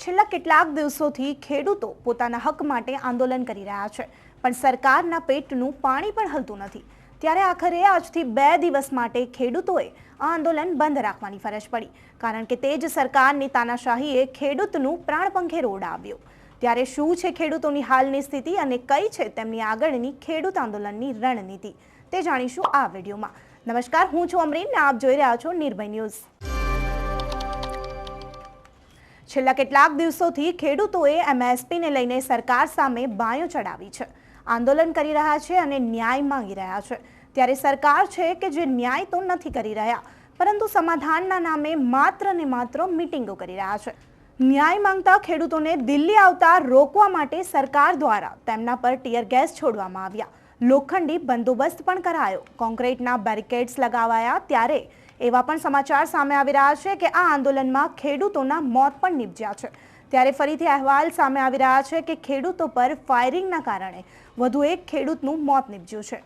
છેલ્લા કેટલાક દિવસોથી ખેડૂતો પોતાના હક માટે આંદોલન કરી રહ્યા છે, પણ સરકારના પેટનું પાણી પણ હલતું નથી। ત્યારે આખરે આજથી 2 દિવસ માટે ખેડૂતોએ આ આંદોલન બંધ રાખવાની ફરજ પડી, કારણ કે તે જ સરકારની તાનાશાહીએ ખેડૂતનું પ્રાણપંખે રોડાવ્યો। ત્યારે શું છે ખેડૂતોની હાલની સ્થિતિ અને કઈ છે તેમની આગળની ખેડૂત આંદોલનની રણનીતિ, તે જાણીશું આ વિડીયોમાં। નમસ્કાર, હું છું અમરીન અને આપ જોઈ રહ્યા છો નિર્ભય ન્યૂઝ। છેલ્લા કેટલાક દિવસોથી ખેડૂતોએ એમએસપીને લઈને સરકાર સામે બાયો ચડાવી છે, આંદોલન કરી રહ્યા છે અને ન્યાય માંગી રહ્યા છે। ત્યારે સરકાર છે કે જે ન્યાય તો નથી કરી રહ્યા, પરંતુ સમાધાનના નામે માત્ર ને માત્ર મીટિંગો કરી રહ્યા છે। ન્યાય માંગતા ખેડૂતોને દિલ્હી આવતા રોકવા માટે સરકાર દ્વારા તેમના પર ટીયર ગેસ છોડવામાં આવ્યા, લોખંડી બંદોબસ્ત પણ કરાયો, કોન્ક્રીટના બેરિકેડ્સ લગાવાયા। ત્યારે એવા પણ સમાચાર સામે આવી રહ્યા છે કે આ આંદોલનમાં ખેડૂતોના મોત પણ નિપજ્યા છે। ત્યારે ફરીથી અહેવાલ સામે આવી રહ્યા છે કે ખેડૂતો પર ફાયરિંગના કારણે વધુ એક ખેડૂતનું મોત નિપજ્યું છે।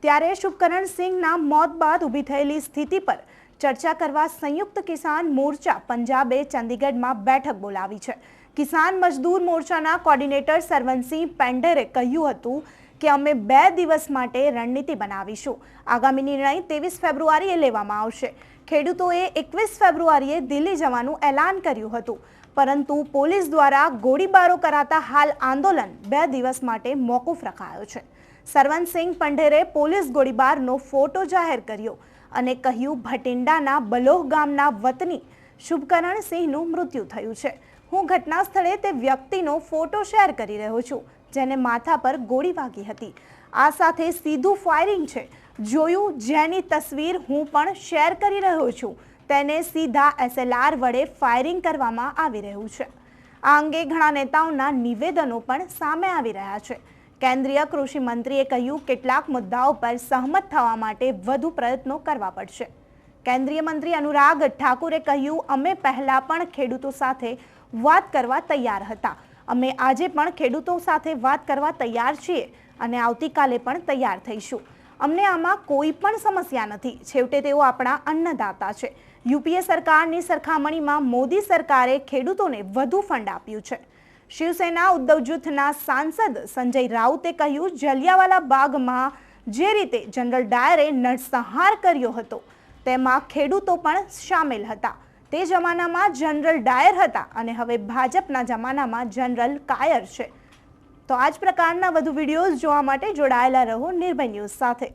ત્યારે શુભકરણ સિંહના મોત બાદ ઊભી થયેલી સ્થિતિ પર ચર્ચા કરવા સંયુક્ત કિસાન મોરચા પંજાબે ચંદીગઢમાં બેઠક બોલાવી છે। કિસાન મજદૂર મોરચાના કોર્ડિનેટર સરવનસિંહ પેંઢેરે કહ્યું હતું કે અમે 2 દિવસ માટે રણનીતિ બનાવીશું, આગામી નિર્ણય 23 ફેબ્રુઆરીએ લેવામાં આવશે। ખેડૂતોએ 21 ફેબ્રુઆરીએ દિલ્હી જવાનું એલાન કર્યું હતું, પરંતુ પોલીસ દ્વારા ગોળીબારો કરાતા હાલ આંદોલન 2 દિવસ માટે મોકૂફ રખાયો છે। સરવનસિંહ પેંઢેરે પોલીસ ગોળીબારનો ફોટો જાહેર કર્યો અને કહ્યું, ભટિંડાના બલોહ ગામના વતની શુભકરણ સિંહનું મૃત્યુ થયું છે। હું ઘટના સ્થળે તે વ્યક્તિનો ફોટો શેર કરી રહ્યો છું જેને માથા પર ગોળી વાગી હતી। આ સાથે સીધું ફાયરિંગ છે, જોયું, જેની તસવીર હું પણ શેર કરી રહ્યો છું તેને સીધા એસએલઆર વડે ફાયરિંગ કરવામાં આવી રહ્યું છે। આ અંગે ઘણા નેતાઓના નિવેદનો પણ સામે આવી રહ્યા છે। કેન્દ્રીય કૃષિ મંત્રીએ કહ્યું, કેટલાક મુદ્દાઓ પર સહમત થવા માટે વધુ પ્રયત્નો કરવા પડશે। કેન્દ્રીય મંત્રી અનુરાગ ઠાકુરે કહ્યું, અમે પહેલા પણ ખેડૂતો સાથે વાત કરવા તૈયાર હતા, અમે આજે પણ ખેડૂતો સાથે વાત કરવા તૈયાર છીએ અને આવતીકાલે પણ તૈયાર થઈશું। અમને આમાં કોઈ પણ સમસ્યા નથી, છેવટે તેઓ આપણા અન્નદાતા છે। યુપીએ સરકારની સરખામણીમાં મોદી સરકારે ખેડૂતોને વધુ ફંડ આપ્યું છે। શિવસેના ઉદ્ધવ જૂથના સાંસદ સંજય રાઉતે કહ્યું, જલિયાવાલા બાગમાં જે રીતે જનરલ ડાયરે નરસંહાર કર્યો હતો તેમાં ખેડૂતો પણ સામેલ હતા। તે જમાનામાં જનરલ ડાયર હતા અને હવે ભાજપના જમાનામાં જનરલ કાયર છે। તો આ જ પ્રકારના વધુ વિડીયોઝ જોવા માટે જોડાયેલા રહો નિર્ભય ન્યૂઝ સાથે।